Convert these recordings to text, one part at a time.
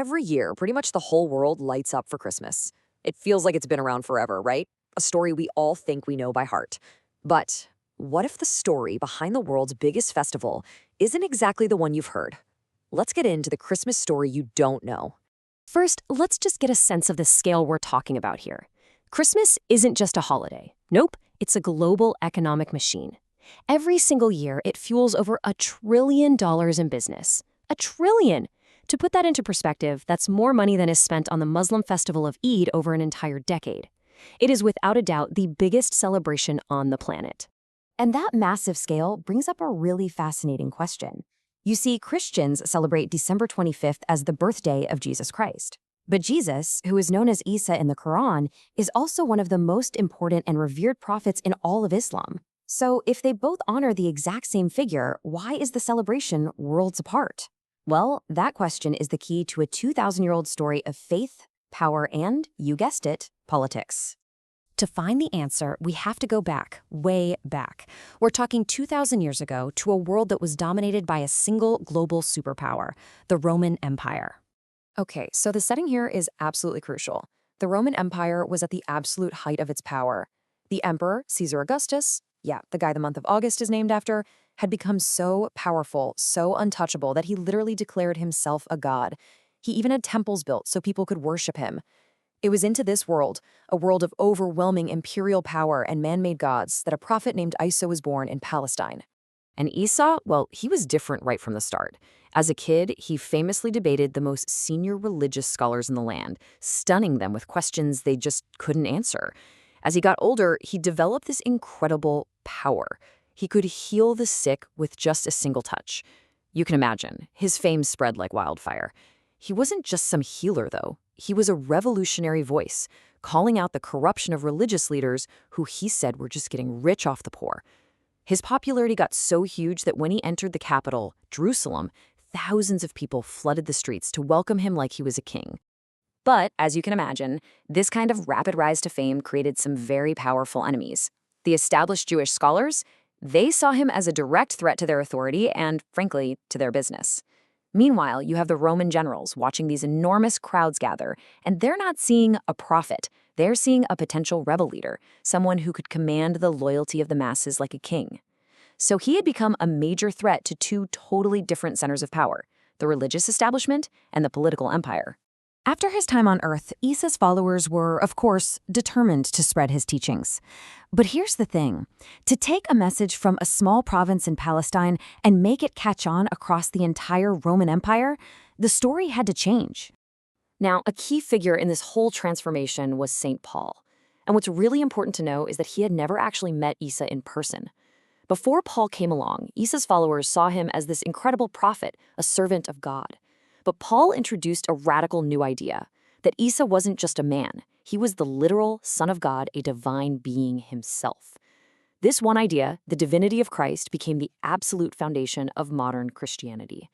Every year, pretty much the whole world lights up for Christmas. It feels like it's been around forever, right? A story we all think we know by heart. But what if the story behind the world's biggest festival isn't exactly the one you've heard? Let's get into the Christmas story you don't know. First, let's just get a sense of the scale we're talking about here. Christmas isn't just a holiday. Nope, it's a global economic machine. Every single year, it fuels over $1 trillion in business. $1 trillion! To put that into perspective, that's more money than is spent on the Muslim festival of Eid over an entire decade. It is without a doubt the biggest celebration on the planet. And that massive scale brings up a really fascinating question. You see, Christians celebrate December 25th as the birthday of Jesus Christ. But Jesus, who is known as Isa in the Quran, is also one of the most important and revered prophets in all of Islam. So if they both honor the exact same figure, why is the celebration worlds apart? Well, that question is the key to a 2,000-year-old story of faith, power, and, you guessed it, politics. To find the answer, we have to go back, way back. We're talking 2,000 years ago to a world that was dominated by a single global superpower, the Roman Empire. Okay, so the setting here is absolutely crucial. The Roman Empire was at the absolute height of its power. The emperor, Caesar Augustus, the guy the month of August is named after, had become so powerful, so untouchable that he literally declared himself a god. He even had temples built so people could worship him. It was into this world, a world of overwhelming imperial power and man-made gods, that a prophet named Isa was born in Palestine. And Isa, well, he was different right from the start. As a kid, he famously debated the most senior religious scholars in the land, stunning them with questions they just couldn't answer. As he got older, he developed this incredible power. He could heal the sick with just a single touch. You can imagine, his fame spread like wildfire. He wasn't just some healer, though. He was a revolutionary voice, calling out the corruption of religious leaders who he said were just getting rich off the poor. His popularity got so huge that when he entered the capital, Jerusalem, thousands of people flooded the streets to welcome him like he was a king. But, as you can imagine, this kind of rapid rise to fame created some very powerful enemies. The established Jewish scholars, they saw him as a direct threat to their authority and, frankly, to their business. Meanwhile, you have the Roman generals watching these enormous crowds gather, and they're not seeing a prophet. They're seeing a potential rebel leader, someone who could command the loyalty of the masses like a king. So he had become a major threat to two totally different centers of power, the religious establishment and the political empire. After his time on Earth, Isa's followers were, of course, determined to spread his teachings. But here's the thing. To take a message from a small province in Palestine and make it catch on across the entire Roman Empire, the story had to change. Now, a key figure in this whole transformation was St. Paul. And what's really important to know is that he had never actually met Isa in person. Before Paul came along, Isa's followers saw him as this incredible prophet, a servant of God. But Paul introduced a radical new idea, that Isa wasn't just a man. He was the literal Son of God, a divine being himself. This one idea, the divinity of Christ, became the absolute foundation of modern Christianity.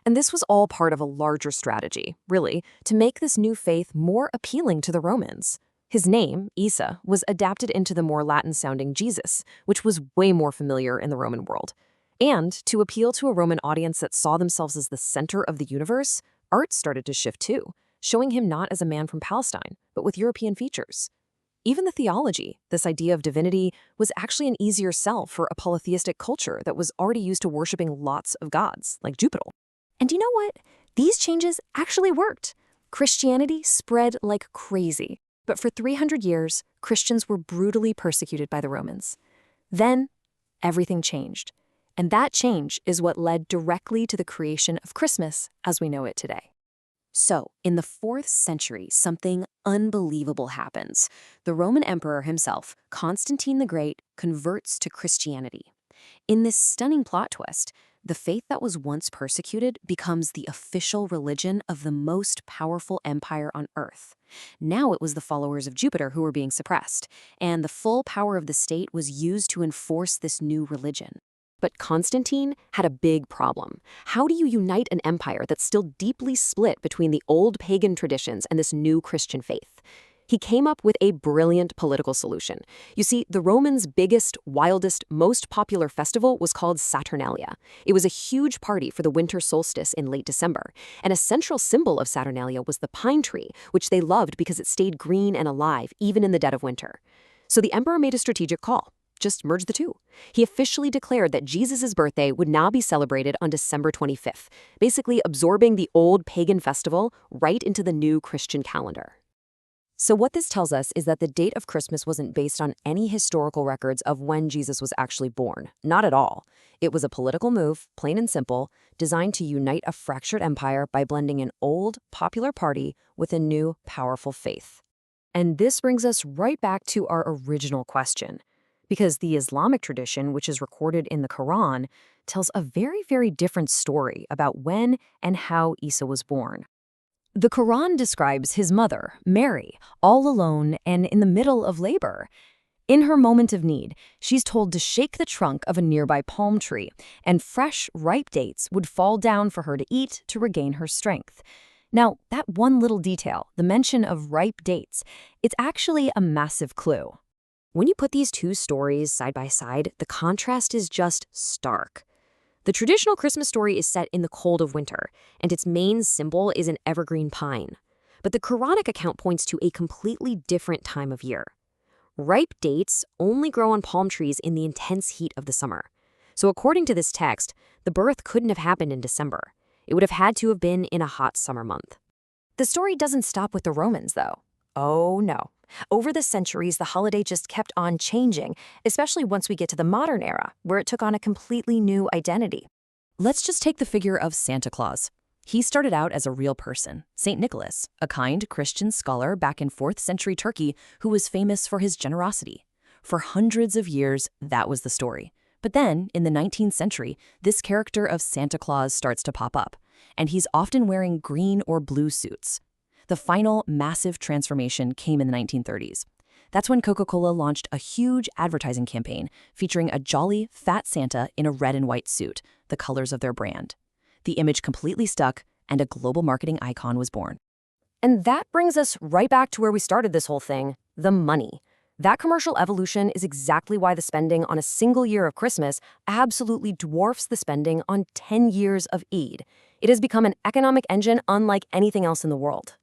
And this was all part of a larger strategy, really, to make this new faith more appealing to the Romans. His name, Isa, was adapted into the more Latin-sounding Jesus, which was way more familiar in the Roman world. And to appeal to a Roman audience that saw themselves as the center of the universe, art started to shift too, showing him not as a man from Palestine, but with European features. Even the theology, this idea of divinity, was actually an easier sell for a polytheistic culture that was already used to worshiping lots of gods, like Jupiter. And you know what? These changes actually worked. Christianity spread like crazy. But for 300 years, Christians were brutally persecuted by the Romans. Then, everything changed. And that change is what led directly to the creation of Christmas as we know it today. So, in the 4th century, something unbelievable happens. The Roman emperor himself, Constantine the Great, converts to Christianity. In this stunning plot twist, the faith that was once persecuted becomes the official religion of the most powerful empire on Earth. Now it was the followers of Jupiter who were being suppressed, and the full power of the state was used to enforce this new religion. But Constantine had a big problem. How do you unite an empire that's still deeply split between the old pagan traditions and this new Christian faith? He came up with a brilliant political solution. You see, the Romans' biggest, wildest, most popular festival was called Saturnalia. It was a huge party for the winter solstice in late December, and a central symbol of Saturnalia was the pine tree, which they loved because it stayed green and alive even in the dead of winter. So the emperor made a strategic call. Just merge the two. He officially declared that Jesus' birthday would now be celebrated on December 25th, basically absorbing the old pagan festival right into the new Christian calendar. So what this tells us is that the date of Christmas wasn't based on any historical records of when Jesus was actually born. Not at all. It was a political move, plain and simple, designed to unite a fractured empire by blending an old, popular party with a new, powerful faith. And this brings us right back to our original question. Because the Islamic tradition, which is recorded in the Quran, tells a very, very different story about when and how Isa was born. The Quran describes his mother, Mary, all alone and in the middle of labor. In her moment of need, she's told to shake the trunk of a nearby palm tree, and fresh, ripe dates would fall down for her to eat to regain her strength. Now, that one little detail, the mention of ripe dates, it's actually a massive clue. When you put these two stories side by side, the contrast is just stark. The traditional Christmas story is set in the cold of winter, and its main symbol is an evergreen pine. But the Quranic account points to a completely different time of year. Ripe dates only grow on palm trees in the intense heat of the summer. So according to this text, the birth couldn't have happened in December. It would have had to have been in a hot summer month. The story doesn't stop with the Romans, though. Oh, no. Over the centuries, the holiday just kept on changing, especially once we get to the modern era, where it took on a completely new identity. Let's just take the figure of Santa Claus. He started out as a real person, St. Nicholas, a kind Christian scholar back in 4th century Turkey who was famous for his generosity. For hundreds of years, that was the story. But then, in the 19th century, this character of Santa Claus starts to pop up, and he's often wearing green or blue suits. The final massive transformation came in the 1930s. That's when Coca-Cola launched a huge advertising campaign featuring a jolly, fat Santa in a red and white suit, the colors of their brand. The image completely stuck, and a global marketing icon was born. And that brings us right back to where we started this whole thing, the money. That commercial evolution is exactly why the spending on a single year of Christmas absolutely dwarfs the spending on 10 years of Eid. It has become an economic engine unlike anything else in the world.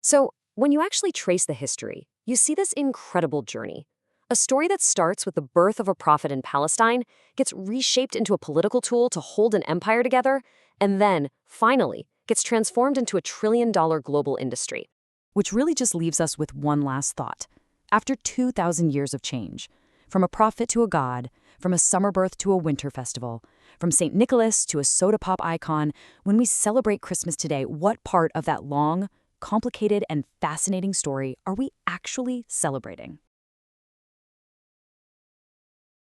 So, when you actually trace the history, you see this incredible journey. A story that starts with the birth of a prophet in Palestine, gets reshaped into a political tool to hold an empire together, and then, finally, gets transformed into a trillion-dollar global industry. Which really just leaves us with one last thought. After 2,000 years of change, from a prophet to a god, from a summer birth to a winter festival, from St. Nicholas to a soda pop icon, when we celebrate Christmas today, what part of that long, complicated and fascinating story are we actually celebrating?